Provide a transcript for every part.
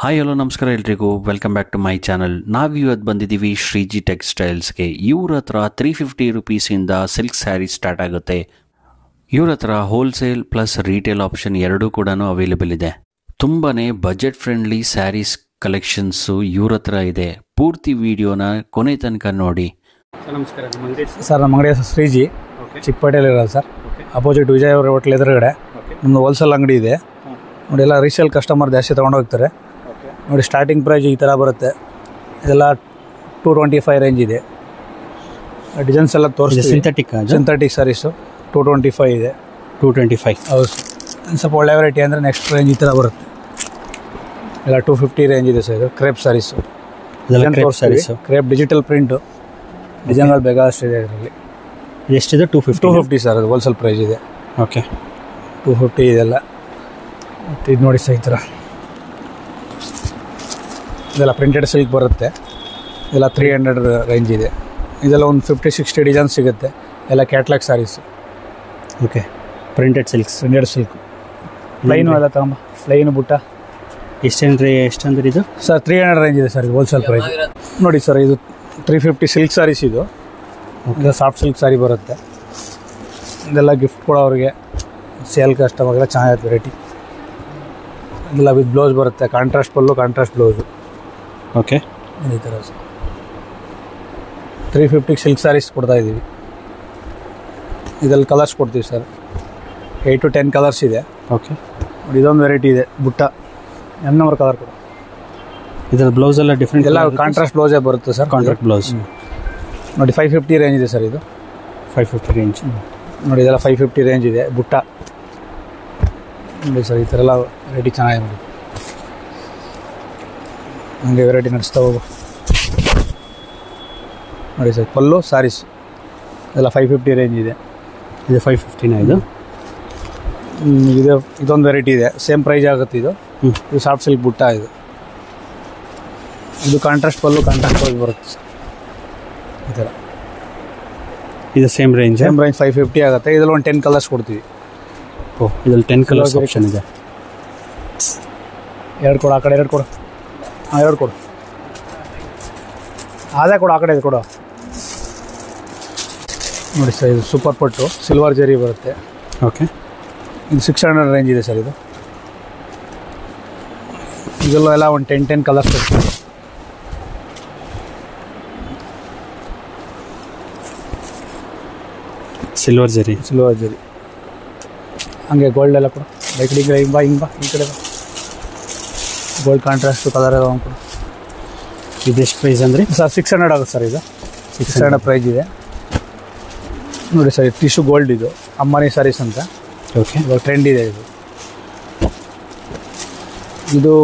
Hi hello ನಮಸ್ಕಾರ ಎಲ್ರಿಗೂ welcome back to my channel. ನಾವು ಇವತ್ತು ಬಂದಿದ್ದೀವಿ ಶ್ರೀಜಿ ಟೆಕ್ಸ್ಟೈಲ್ಸ್ಗೆ. ಇವ್ರ ಹತ್ರ 350 ರುಪೀಸಿಂದ ಸಿಲ್ಕ್ ಸ್ಯಾರಿ ಸ್ಟಾರ್ಟ್ ಆಗುತ್ತೆ. ಇವ್ರ ಹತ್ರ ಹೋಲ್ಸೇಲ್ ಪ್ಲಸ್ ರೀಟೇಲ್ ಆಪ್ಷನ್ ಎರಡೂ ಕೂಡ ಅವೈಲೇಬಲ್ ಇದೆ. ತುಂಬಾ ಬಜೆಟ್ ಫ್ರೆಂಡ್ಲಿ ಸ್ಯಾರೀಸ್ ಕಲೆಕ್ಷನ್ಸು ಇವ್ರ ಹತ್ರ ಇದೆ. ಪೂರ್ತಿ ವಿಡಿಯೋನ ಕೊನೆ ತನಕ ನೋಡಿ. ಸರ್ ನಮಸ್ಕಾರ. ನಿಮ್ಮ ಅಂಗಡಿ ಸರ್ ನಮ್ಮ ಅಂಗಡಿ ಹೆಸರು ಶ್ರೀಜಿ, ಚಿಕ್ಕಪೇಟೆಯಲ್ಲಿ ಇರೋದು ಸರ್. ಅಪೋಸಿಟ್ ವಿಜಯ್ ಅವರ ಹೋಟ್ಲ್ ಎದುರುಗಡೆ ನಮ್ಮದು ಹೋಲ್ಸೇಲ್ ಅಂಗಡಿ ಇದೆ ನೋಡಿ. ಎಲ್ಲ ರೀಸೇಲ್ ಕಸ್ಟಮರ್ ಜಾಸ್ತಿ ತೊಗೊಂಡು ಹೋಗ್ತಾರೆ ನೋಡಿ. ಸ್ಟಾರ್ಟಿಂಗ್ ಪ್ರೈಸ್ ಈ ಥರ ಬರುತ್ತೆ. ಇದೆಲ್ಲ 225 ರೇಂಜ್ ಇದೆ. ಡಿಸೈನ್ಸ್ ಎಲ್ಲ ತೋರಿಸ್ತೀವಿ. ಸಿಂಥೆಟಿಕ್ ಸ್ಯಾರೀಸು 225 ಇದೆ. 225 ಹೌದು. ಸ್ವಲ್ಪ ಒಳ್ಳೆ ವೆರೈಟಿ ಅಂದರೆ ನೆಕ್ಸ್ಟ್ ರೇಂಜ್ ಈ ಥರ ಬರುತ್ತೆ. ಎಲ್ಲ 250 ರೇಂಜ್ ಇದೆ ಸರ್. ಇದು crepe saris. Crepe digital print ಡಿಸೈನ್ಗಳು ಬೇಕಾದಷ್ಟಿದೆ ಇದರಲ್ಲಿ. ಎಷ್ಟಿದೆ? 250 ಸರ್. ಅದು ಹೋಲ್ಸೇಲ್ ಪ್ರೈಸ್ ಇದೆ. ಓಕೆ, 250 ಇದೆಲ್ಲ. ಮತ್ತು ಇದು ನೋಡಿ ಸರ್, ಈ ಥರ ಇದೆಲ್ಲ ಪ್ರಿಂಟೆಡ್ ಸಿಲ್ಕ್ ಬರುತ್ತೆ. ಇದೆಲ್ಲ 300 ರೇಂಜ್ ಇದೆ. ಇದೆಲ್ಲ ಒಂದು 50-60 ಡಿಸೈನ್ ಸಿಗುತ್ತೆ. ಎಲ್ಲ catalogue sarees. Okay, printed silk plain ಎಲ್ಲ ತಗೊಂಬ. ಪ್ಲೈನು ಬುಟ್ಟ ಎಷ್ಟಂದ್ರೆ ಇದು ಸರ್ 300 ರೇಂಜ್ ಇದೆ ಸರ್. ಇದು ಹೋಲ್ಸೇಲ್ ಪ್ರೈಸ್ ನೋಡಿ ಸರ್. ಇದು 350 ಸಿಲ್ಕ್ ಸ್ಯಾರೀಸ್. ಇದು ಸಾಫ್ಟ್ ಸಿಲ್ಕ್ ಸ್ಯಾರಿ ಬರುತ್ತೆ. ಇದೆಲ್ಲ ಗಿಫ್ಟ್ ಕೊಡೋರಿಗೆ, ಸೇಲ್ ಕಸ್ಟಮರ್ಗೆಲ್ಲ ಚೆನ್ನಾಗಿರುತ್ತೆ ವೆರೈಟಿ. ಇದೆಲ್ಲ ವಿತ್ ಬ್ಲೌಸ್ ಬರುತ್ತೆ. ಕಾಂಟ್ರಾಸ್ಟ್ ಪಲ್ಲು, ಕಾಂಟ್ರಾಸ್ಟ್ ಬ್ಲೌಸು. ಓಕೆ, ಈ ಥರ 350 ಸಿಲ್ಕ್ ಸ್ಯಾರೀಸ್ ಕೊಡ್ತಾಯಿದ್ದೀವಿ. ಇದರಲ್ಲಿ ಕಲರ್ಸ್ ಕೊಡ್ತೀವಿ ಸರ್. 8 to 10 ಕಲರ್ಸ್ ಇದೆ. ಓಕೆ, ನೋಡಿ ಇದೊಂದು ವೆರೈಟಿ ಇದೆ. ಬುಟ್ಟ M ನಂಬರ್ ಕಲರ್ ಕೊಡು. ಇದರ ಬ್ಲೌಸ್ ಎಲ್ಲ ಡಿಫ್ರೆಂಟ್, ಎಲ್ಲ ಕಾಂಟ್ರಾಸ್ಟ್ ಬ್ಲೌಸೇ ಬರುತ್ತೆ ಸರ್. ಕಾಂಟ್ರಾಕ್ಟ್ ಬ್ಲೌಸ್ ನೋಡಿ 550 ರೇಂಜ್ ಇದೆ ಸರ್. ಇದು 550 ರೇಂಜ್ ನೋಡಿ. ಇದೆಲ್ಲ 550 ರೇಂಜ್ ಇದೆ. ಬುಟ್ಟ ನೋಡಿ ಸರ್. ಈ ಥರ ಎಲ್ಲ ವೆರೈಟಿ ಚೆನ್ನಾಗಿದೆ ನೋಡಿ. ಹಂಗೆ ವೆರೈಟಿ ನಡೆಸ್ತಾ ಹೋಗು ನೋಡಿ ಸರ್. ಪಲ್ಲು ಸ್ಯಾರೀಸ್ ಇದೆಲ್ಲ 550 ರೇಂಜ್ ಇದೆ. ಇದು 550 ಇದು. ಇದೊಂದು ವೆರೈಟಿ ಇದೆ. ಸೇಮ್ ಪ್ರೈಸ್ ಆಗುತ್ತೆ. ಇದು ಸಾಫ್ಟ್ ಸಿಲ್ಕ್ ಬುಟ್ಟ. ಇದು ಕಾಂಟ್ರಾಸ್ಟ್ ಪಲ್ಲು, ಕಾಂಟ್ರಾಸ್ಟ್ ಬ್ಲೌಸ್ ಬರುತ್ತೆ ಸರ್. ಈ ಥರ ಇದು ಸೇಮ್ ರೇಂಜ್ 550 ಆಗುತ್ತೆ. ಇದರಲ್ಲಿ ಒಂದು 10 ಕಲರ್ಸ್ ಕೊಡ್ತೀವಿ. ಇದರಲ್ಲಿ 10 ಕಲರ್ಸ್ ಆಪ್ಷನ್ ಇದೆ. ಎರಡು ಕೊಡು. ಆ ಕಡೆ ಎರಡು ಕೊಡು. ಎರಡು ಕೊಡು. ಅದೇ ಕೊಡು. ಆ ಕಡೆ ಇದು ಕೊಡು ನೋಡಿ ಸರ್. ಇದು ಸೂಪರ್ ಪಟ್ಟು ಸಿಲ್ವರ್ ಜರಿ ಬರುತ್ತೆ. ಓಕೆ, ಇದು 600 ರೇಂಜ್ ಇದೆ ಸರ್. ಇದೆಲ್ಲ ಎಲ್ಲ ಒಂದು 10 ಕಲರ್ಸ್ ಕೊಡ್ತೀವಿ. ಸಿಲ್ವರ್ ಜರಿ ಹಂಗೆ ಗೋಲ್ಡ್ ಎಲ್ಲ ಕೊಡು. ಬೈಕಡಿಗೆ ಹಿಂಗೆ ಬಾ. ಈ ಕಡೆ ಬಾ. ಗೋಲ್ಡ್ ಕಾಂಟ್ರಾಸ್ಟ್ ಕಲರ್ ಎಲ್ಲ ಕೊಡು. ಇದೆಷ್ಟು ಪ್ರೈಸ್ ಅಂದರೆ ಸರ್ 600 ಆಗುತ್ತೆ ಸರ್. ಇದು 600 ಪ್ರೈಸ್ ಇದೆ ನೋಡಿ ಸರ್. Tissue gold. ಇದು ಅಮ್ಮನಿ ಸ್ಯಾರೀಸ್ ಅಂತ. ಓಕೆ, ಇವಾಗ ಟ್ರೆಂಡ್ ಇದೆ. ಇದು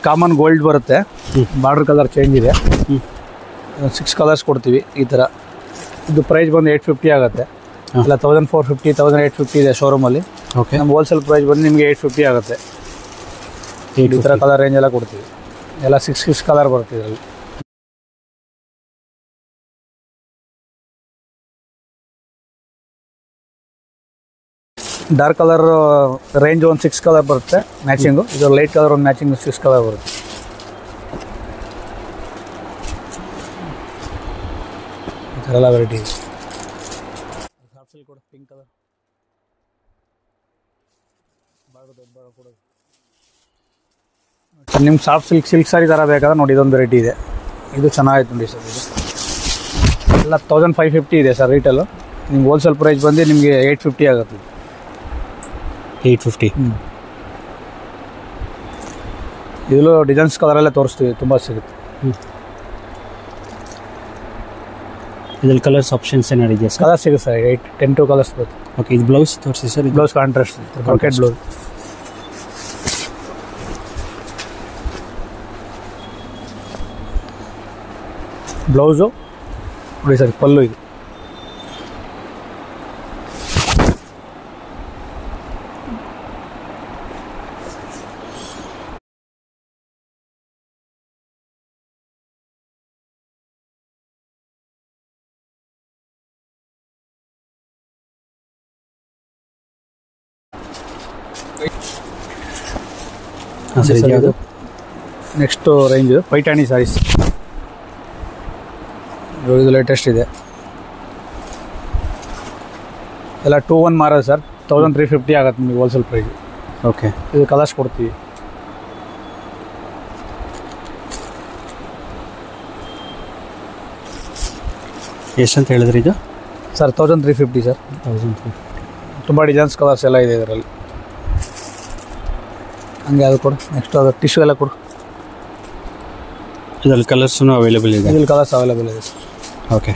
ಕಾಮನ್ ಗೋಲ್ಡ್ ಬರುತ್ತೆ. ಬಾರ್ಡರ್ ಕಲರ್ ಚೇಂಜ್ ಇದೆ. 6 ಕಲರ್ಸ್ ಕೊಡ್ತೀವಿ ಈ ಥರ. ಇದು ಪ್ರೈಸ್ ಬಂದು 850 ಆಗುತ್ತೆ. ಇಲ್ಲ 1450, 1850 ಇದೆ ಶೋರೂಮಲ್ಲಿ. ಓಕೆ, ನಮ್ಮ ಹೋಲ್ಸೇಲ್ ಪ್ರೈಸ್ ಬಂದು ನಿಮಗೆ 850 ಆಗುತ್ತೆ. ಈ ಥರ ಕಲರ್ ರೇಂಜ್ ಎಲ್ಲ ಕೊಡ್ತೀವಿ. ಎಲ್ಲ 6 ಕಲರ್ ಬರುತ್ತೆ ಇದರಲ್ಲಿ. ಡಾರ್ಕ್ ಕಲರ್ ರೇಂಜ್ ಒಂದು 6 ಕಲರ್ ಬರುತ್ತೆ ಮ್ಯಾಚಿಂಗು. ಇದು ಲೈಟ್ ಕಲರ್ ಒಂದು ಮ್ಯಾಚಿಂಗ್ 6 ಕಲರ್ ಬರುತ್ತೆ. ಈ ಥರ ಎಲ್ಲ ವೆರೈಟಿ ಇದೆ. ಸಾಫ್ಟ್ ಸಿಲ್ಕ್ ಕೊಡು. ಪಿಂಕ್ ಕಲರ್ ಕೊಡೋದು. ನಿಮ್ಗೆ ಸಾಫ್ಟ್ ಸಿಲ್ಕ್ ಸ್ಯಾರಿ ಥರ ಬೇಕಾದ್ರೆ ನೋಡಿ ಇದೊಂದು ವೆರೈಟಿ ಇದೆ. ಇದು ಚೆನ್ನಾಗಿತ್ತು ನೋಡಿ ಸರ್. ಇದು ಎಲ್ಲ 1550 ಇದೆ ಸರ್ ರೀಟೇಲು. ನಿಮ್ಗೆ ಹೋಲ್ಸೇಲ್ ಪ್ರೈಸ್ ಬಂದು ನಿಮಗೆ 850 ಆಗುತ್ತೆ. 850. ಇದರಲ್ಲೂ ಡಿಸೈನ್ಸ್ ಕಲರಲ್ಲೇ ತೋರಿಸ್ತೀವಿ. ತುಂಬ ಸಿಗುತ್ತೆ. ಇದರಲ್ಲಿ ಕಲರ್ಸ್ ಆಪ್ಷನ್ಸ್ ಏನಾಡಿದೆಯಾ ಸರ್? ಕಲರ್ ಸಿಗುತ್ತೆ ಸರ್. 10 ಕಲರ್ಸ್ ಬರುತ್ತೆ. ಓಕೆ, ಇದು ಬ್ಲೌಸ್ ತೋರಿಸಿ ಸರ್. ಇದು blouse contrast brocade blouse. Blouse ನೋಡಿ ಸರ್. ಪಲ್ಲು ಇದು ನೆಕ್ಸ್ಟು ರೇಂಜು ಪೈಠಾಣಿ ಸಾರೀಸ್, ಇದು ಲೇಟೆಸ್ಟ್ ಇದೆ. ಎಲ್ಲ 2-1 ಮಾರೋದು ಸರ್. 1350 ಆಗುತ್ತೆ ನಿಮಗೆ ಹೋಲ್ಸೇಲ್ ಪ್ರೈಸ್. ಓಕೆ. ಇದು ಕಲರ್ಸ್ ಕೊಡ್ತೀವಿ. ಎಷ್ಟಂತ ಹೇಳಿದ್ರಿ ಇದು? Sir 1350 sir. 1350. ತುಂಬ ಡಿಸೈನ್ಸ್ ಕಲರ್ಸ್ ಎಲ್ಲ ಇದೆ ಇದರಲ್ಲಿ. ಹಂಗೆ ಅದು ಕೊಡು. ನೆಕ್ಸ್ಟ್ ಅದು ಟಿಶ್ಯೂ ಎಲ್ಲ ಕೊಡು. ಇದರಲ್ಲಿ ಕಲರ್ಸೂ ಅವೈಲೇಬಲ್ ಇದೆ? ಇದ್ರಲ್ಲಿ ಕಲರ್ಸ್ ಅವೈಲೇಬಲ್ ಇದೆ ಸರ್. ಓಕೆ.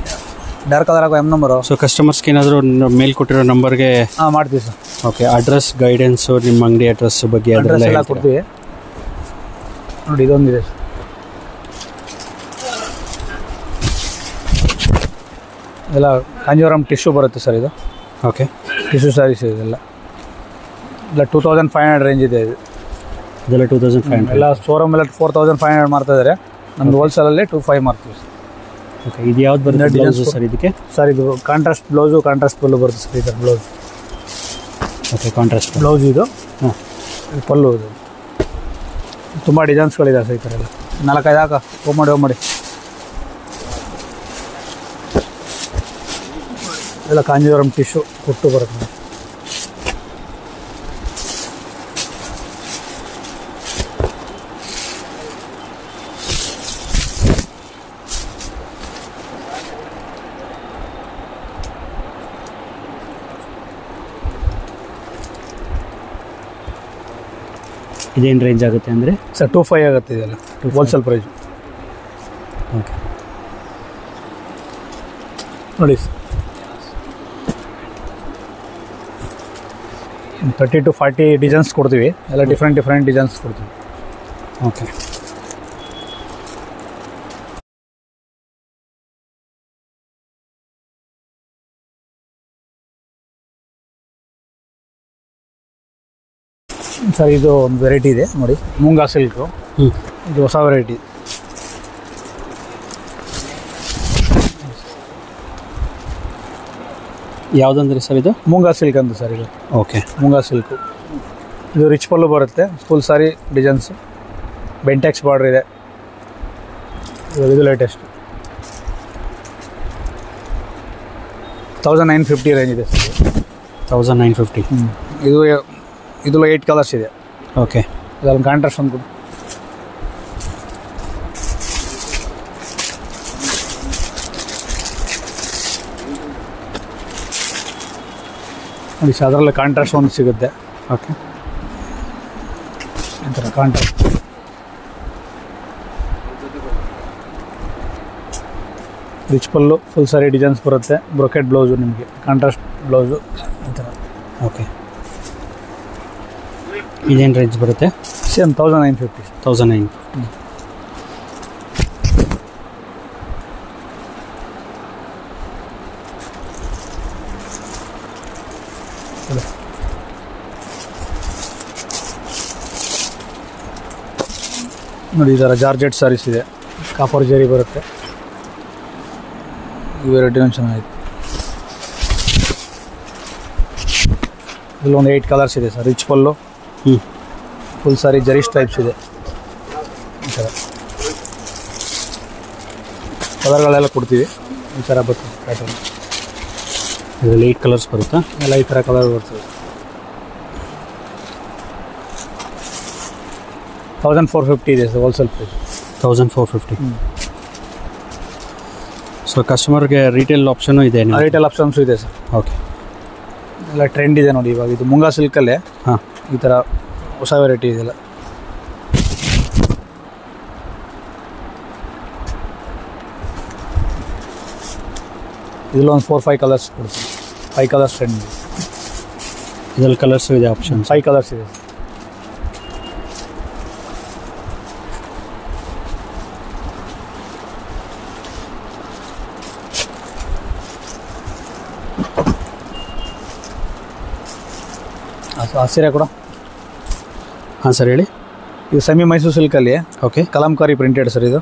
ಡಾರ್ಕ್ ಕಲರ್ ಆಗೋ ನಂಬರು. ಸೊ ಕಸ್ಟಮರ್ಸ್ಗೆ ಏನಾದರೂ ಮೇಲೆ ಕೊಟ್ಟಿರೋ ನಂಬರ್ಗೆ ಮಾಡ್ತೀವಿ ಸರ್. ಓಕೆ. ಅಡ್ರೆಸ್ ಗೈಡೆನ್ಸು, ನಿಮ್ಮ ಅಂಗಡಿ ಅಡ್ರೆಸ್ ಬಗ್ಗೆ ಅಡ್ರೆಸ್ ಎಲ್ಲ ಕೊಡ್ತೀವಿ ನೋಡಿ. ಇದೊಂದಿದೆ ಸರ್. ಇದೆಲ್ಲ ಕಾಂಜೀವರಂ ಟಿಶ್ಯೂ ಬರುತ್ತೆ ಸರ್. ಇದು ಓಕೆ. ಟಿಶ್ಯೂ ಸ್ಯಾರೀಸ್ ಇದೆಲ್ಲ. ಇಲ್ಲ 2500 ರೇಂಜ್ ಇದೆ ಇದು. ಇದೆಲ್ಲ 2500. ಎಲ್ಲ ಶೋರೂಮ್ ಎಲ್ಲ 4500 ಮಾಡ್ತಾಯಿದ್ದಾರೆ. ನಮ್ಮದು ಹೋಲ್ಸೇಲಲ್ಲಿ 2500 ಮಾಡ್ತೀವಿ ಸರ್. ಓಕೆ. ಇದು ಯಾವ್ದು ಬರುತ್ತೆ ಬ್ಲೌಸು ಸರ್ ಇದಕ್ಕೆ? ಸರ್ ಇದು ಕಾಂಟ್ರಾಸ್ಟ್ ಬ್ಲೌಸು, ಕಾಂಟ್ರಾಸ್ಟ್ ಪಲ್ಲು ಬರುತ್ತೆ ಸರ್. ಇದರ ಬ್ಲೌಸ್. ಓಕೆ. ಕಾಂಟ್ರಾಸ್ಟ್ ಬ್ಲೌಸ್ ಇದು. ಹಾಂ. ಪಲ್ಲು ಇದು. ತುಂಬ ಡಿಸೈನ್ಸ್ಗಳಿದೆ ಸರ್ ಈ ಥರ ಎಲ್ಲ. 4-5 ಹಾಕ. ಹೋಗಿ ಮಾಡಿ. ಎಲ್ಲ ಕಾಂಜೀವರಂ ಟಿಶ್ಯೂ ಕೊಟ್ಟು ಬರುತ್ತೆ. ಇದೇನು ರೇಂಜ್ ಆಗುತ್ತೆ ಅಂದರೆ? ಸರ್ 2500 ಆಗುತ್ತೆ ಇದೆಲ್ಲ ಹೋಲ್ಸೇಲ್ ಪ್ರೈಸು. ಓಕೆ. ನೋಡಿ 30 to 40 ಡಿಸೈನ್ಸ್ ಕೊಡ್ತೀವಿ. ಎಲ್ಲ ಡಿಫ್ರೆಂಟ್ ಡಿಸೈನ್ಸ್ ಕೊಡ್ತೀವಿ. ಓಕೆ. ಸರ್ ಇದು ಒಂದು ವೆರೈಟಿ ಇದೆ ನೋಡಿ, ಮೂಂಗಾ ಸಿಲ್ಕು. ಇದು ಹೊಸ ವೆರೈಟಿ. ಯಾವುದಂದ್ರೆ ಸರ್ ಇದು? ಮೂಂಗಾ ಸಿಲ್ಕ್ ಅಂತ ಸರ್ ಇದು. ಓಕೆ. ಮೂಂಗಾ ಸಿಲ್ಕು. ಇದು ರಿಚ್ ಪಲ್ಲು ಬರುತ್ತೆ. ಫುಲ್ ಸಾರಿ ಡಿಸೈನ್ಸ್. ಬೆಂಟೆಕ್ಸ್ ಬಾರ್ಡ್ರ್ ಇದೆ. ಇದು ಲೇಟೆಸ್ಟ್. 1950 ರೇಂಜ್ ಇದೆ ಸರ್. 1950. ಇದು 8 ಕಲರ್ಸ್ ಇದೆ. ಓಕೆ. ಇದರಲ್ಲಿ ಕಾಂಟ್ರಾಸ್ಟ್ ಒಂದು ಕೊಡು. ನೋಡಿ ಸರ್, ಅದರಲ್ಲಿ ಕಾಂಟ್ರಾಸ್ಟ್ ಒಂದು ಸಿಗುತ್ತೆ. ಓಕೆ. ಈ ಥರ ಕಾಂಟ್ರಾಸ್ಟ್. ರಿಚ್ ಪಲ್ಲು, ಫುಲ್ ಸಾರಿ ಡಿಸೈನ್ಸ್ ಬರುತ್ತೆ. ಬ್ರೊಕೆಟ್ ಬ್ಲೌಸು ನಿಮಗೆ, ಕಾಂಟ್ರಾಸ್ಟ್ ಬ್ಲೌಸು ಈ ಥರ. ಓಕೆ. ಇದೇನು ರೇಂಜ್ ಬರುತ್ತೆ? ಸೇಮ್ 1950. 1900. ನೋಡಿ ಈ ಥರ ಜಾರ್ಜೆಟ್ ಸಾರೀಸ್ ಇದೆ. ಕಾಪರ್ ಜರಿ ಬರುತ್ತೆ. ವೆರೈಟಿನೂ ಚೆನ್ನಾಗಿದೆ. ಇಲ್ಲೊಂದು 8 ಕಲರ್ಸ್ ಇದೆ ಸರ್. ರಿಚ್ ಪಲ್ಲು, ಫುಲ್ ಸಾರಿ ಜರಿ ಸ್ಟ್ರೈಪ್ಸ್ ಇದೆ. ಈ ಥರ ಕಲರ್ಗಳೆಲ್ಲ ಕೊಡ್ತೀವಿ. ಈ ಥರ ಬರ್ತದೆ ಪ್ಯಾಟರ್ನ್. ಇದರಲ್ಲಿ 8 ಕಲರ್ಸ್ ಬರುತ್ತಾ? ಎಲ್ಲ ಈ ಥರ ಕಲರ್ ಬರ್ತದೆ. 1450 ಇದೆ ಸರ್ ಹೋಲ್ಸೇಲ್ ಪ್ರೈಸ್. 1450. ಸೊ ಕಸ್ಟಮರ್ಗೆ ರಿಟೇಲ್ ಆಪ್ಷನು ಇದೆ? ರಿಟೇಲ್ ಆಪ್ಷನ್ಸು ಇದೆ ಸರ್. ಓಕೆ. ಎಲ್ಲ ಟ್ರೆಂಡ್ ಇದೆ ನೋಡಿ ಇವಾಗ. ಇದು ಮುಂಗಾ ಸಿಲ್ಕಲ್ಲೇ ಈ ಥರ ಹೊಸ ವೆರೈಟಿ ಇದೆಲ್ಲ. ಇದರಲ್ಲೊಂದು 4-5 ಕಲರ್ಸ್ ಕೊಡ್ತೀವಿ. 5 ಕಲರ್ಸ್ ಟ್ರೆಂಡ್ ಇದೆ. ಇದರಲ್ಲಿ ಕಲರ್ಸು ಇದೆ ಆಪ್ಷನ್? 5 ಕಲರ್ಸ್ ಇದೆ. ಸೀರೆ ಕೂಡ. ಹಾಂ ಸರ್ ಹೇಳಿ. ಇದು ಸೆಮಿ ಮೈಸೂರು ಸಿಲ್ಕಲ್ಲಿ. ಓಕೆ. ಕಲಂಕಾರಿ ಪ್ರಿಂಟೆಡ್ ಸರ್ ಇದು.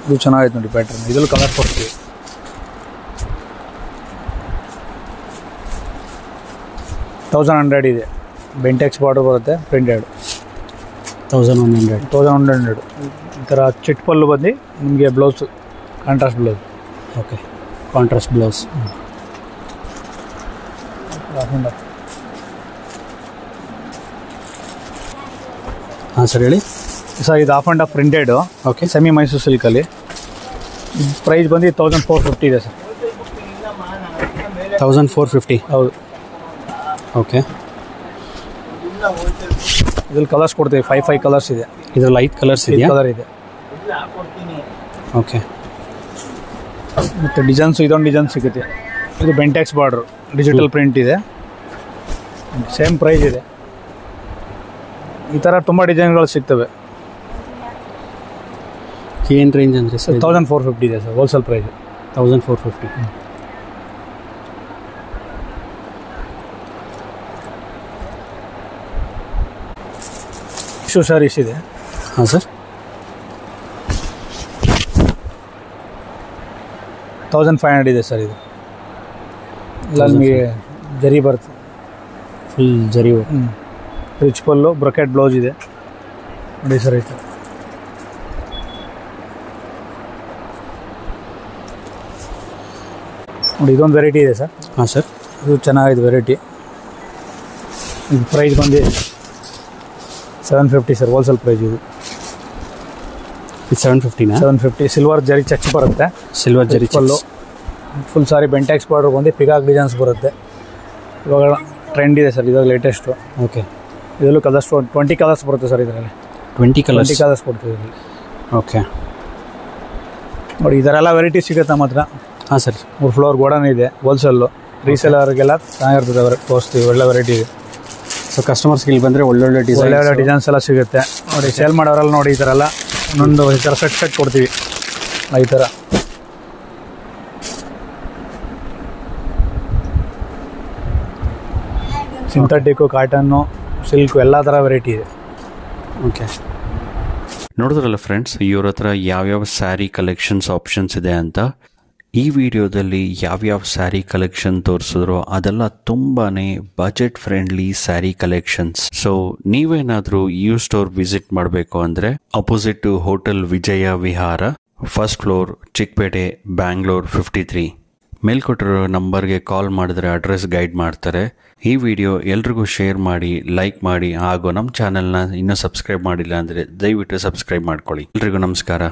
ಇದು ಚೆನ್ನಾಗೈತೆ ನೋಡಿ ಪ್ಯಾಟರ್ನ್. ಇದರಲ್ಲಿ ಕಲರ್ ಕೊಡ್ತೀವಿ. 1100 ಇದೆ. ಬೆಂಟೆಕ್ಸ್ ಬಾರ್ಡರ್ ಬರುತ್ತೆ, ಪ್ರಿಂಟೆಡ್. 1100. 1100. ಈ ಥರ ಚಿಟ್ ಪಲ್ಲು ಬಂದು ನಿಮಗೆ blouse contrast blouse. Okay, contrast blouse. ಹಾಂ ಸರ್, ಹೇಳಿ ಸರ್. ಇದು off and off printed. Okay, semi Mysuru ಸಿಲ್ಕಲ್ಲಿ. ಪ್ರೈಸ್ ಬಂದು 1450 ಇದೆ ಸರ್. 1450. ಹೌದು. ಓಕೆ, ಇದ್ರಲ್ಲಿ ಕಲರ್ಸ್ ಕೊಡ್ತೀವಿ. 5 ಕಲರ್ಸ್ ಇದೆ. ಇದರಲ್ಲಿ 5 ಕಲರ್ಸ್ ಇದೆಯಾ? ಕಲರ್ ಇದೆ. ಓಕೆ, ಮತ್ತು ಡಿಸೈನ್ಸು ಇದೊಂದು ಡಿಸೈನ್ ಸಿಗುತ್ತೆ. ಇದು ಬೆಂಟೆಕ್ಸ್ ಬಾರ್ಡ್ರು, ಡಿಜಿಟಲ್ ಪ್ರಿಂಟ್ ಇದೆ. ಸೇಮ್ ಪ್ರೈಸ್ ಇದೆ. ಈ ಥರ ತುಂಬ ಡಿಸೈನ್ಗಳು ಸಿಗ್ತವೆ. ಏನು ರೇಂಜ್ ಅಂದರೆ ಸರ್? 1450 ಇದೆ sir, wholesale price. 1450. Tissue sarees ಇದೆ. ಹಾಂ ಸರ್, 1500 ಇದೆ ಸರ್. ಇದು ಇಲ್ಲ ನಿಮಗೆ ಜರಿ ಬರುತ್ತೆ, ಫುಲ್ ಜರಿ. ರಿಚ್ ಪಲ್ಲು, ಬ್ರಕೆಟ್ ಬ್ಲೌಸ್ ಇದೆ ನೋಡಿ ಸರ್. ಈ ಥರ ನೋಡಿ, ಇದೊಂದು ವೆರೈಟಿ ಇದೆ ಸರ್. ಹಾಂ ಸರ್, ಇದು ಚೆನ್ನಾಗಿದೆ ವೆರೈಟಿ. ಇದು ಪ್ರೈಸ್ ಬಂದು 750 ಸರ್, ಹೋಲ್ಸೇಲ್ ಪ್ರೈಸ್. ಇದು 750. 750. ಸಿಲ್ವರ್ ಜರಿ ಚೆಕ್ಸ್ ಬರುತ್ತೆ. ಸಿಲ್ವರ್ ಜರಿ ಪಲ್ಲು, ಫುಲ್ ಸಾರಿ ಬೆಂಟೆಕ್ಸ್ ಬಾರ್ಡರ್ ಬಂದು ಪಿಕಾಕ್ ಡಿಸೈನ್ಸ್ ಬರುತ್ತೆ. ಇವಾಗ ಟ್ರೆಂಡ್ ಇದೆ ಸರ್, ಇವಾಗ ಲೇಟೆಸ್ಟು. ಓಕೆ, ಇದರಲ್ಲೂ ಕಲರ್ಸ್ 20 ಕಲರ್ಸ್ ಬರುತ್ತೆ ಸರ್. ಇದರಲ್ಲಿ 20 ಕಲರ್ಸ್ ಕೊಡ್ತೀವಿ ಇದರಲ್ಲಿ. ಓಕೆ ನೋಡಿ, ಈ ಥರ ಎಲ್ಲ ವೆರೈಟಿ ಸಿಗುತ್ತೆ ನಮ್ಮ ಹತ್ರ. ಹಾಂ ಸರ್, 3 ಫ್ಲೋರ್ ಗೋಡನ್ ಇದೆ. ಹೋಲ್ಸೇಲು ರೀಸೇಲರ್ಗೆಲ್ಲ ಚೆನ್ನಾಗಿರ್ತದೆ, ತೋರಿಸ್ತೀವಿ. ಒಳ್ಳೆ ವೆರೈಟಿ ಇದೆ. ಸೊ ಕಸ್ಟಮರ್ಸ್ಗೆ ಇಲ್ಲಿ ಬಂದರೆ ಒಳ್ಳೊಳ್ಳೆ ಡಿಸೈನ್ಸ್ ಎಲ್ಲ ಸಿಗುತ್ತೆ ನೋಡಿ. ಸೇಲ್ ಮಾಡೋರೆಲ್ಲ ನೋಡಿ, ಈ ಥರ ಎಲ್ಲ ಒಂದೊಂದು ಈ ಥರ ಸೆಟ್ ಕೊಡ್ತೀವಿ. ಈ ಥರ ಸಿಂಥೆಟಿಕ್ಕು, ಕಾಟನ್ನು, ಸಿಲ್ಕು ಎಲ್ಲ ಥರ ವೆರೈಟಿ ಇದೆ. ಓಕೆ, ನೋಡಿದ್ರಲ್ಲ ಫ್ರೆಂಡ್ಸ್, ಇವ್ರ ಹತ್ರ ಯಾವ್ಯಾವ ಸ್ಯಾರಿ ಕಲೆಕ್ಷನ್ಸ್ ಆಪ್ಷನ್ಸ್ ಇದೆ ಅಂತ. ಈ ವಿಡಿಯೋದಲ್ಲಿ ಯಾವ್ಯಾವ ಸ್ಯಾರಿ ಕಲೆಕ್ಷನ್ ತೋರಿಸಿದ್ರು ಅದೆಲ್ಲ ತುಂಬಾ budget friendly sari collections. So ನೀವೇನಾದರೂ ಈ ಸ್ಟೋರ್ ವಿಸಿಟ್ ಮಾಡಬೇಕು ಅಂದರೆ ಅಪೋಸಿಟ್ ಟು ಹೋಟೆಲ್ ವಿಜಯ ವಿಹಾರ, ಫಸ್ಟ್ ಫ್ಲೋರ್, ಚಿಕ್ಕಪೇಟೆ, ಬ್ಯಾಂಗ್ಳೂರ್ 53. ಮೇಲ್ಕೊಟ್ಟಿರೋ ನಂಬರ್ಗೆ ಕಾಲ್ ಮಾಡಿದ್ರೆ ಅಡ್ರೆಸ್ ಗೈಡ್ ಮಾಡ್ತಾರೆ. ಈ ವಿಡಿಯೋ ಎಲ್ರಿಗೂ ಶೇರ್ ಮಾಡಿ, ಲೈಕ್ ಮಾಡಿ, ಹಾಗೂ ನಮ್ಮ ಚಾನೆಲ್ನ ಇನ್ನೂ ಸಬ್ಸ್ಕ್ರೈಬ್ ಮಾಡಿಲ್ಲ ಅಂದರೆ ದಯವಿಟ್ಟು ಸಬ್ಸ್ಕ್ರೈಬ್ ಮಾಡ್ಕೊಳ್ಳಿ. ಎಲ್ರಿಗೂ ನಮಸ್ಕಾರ.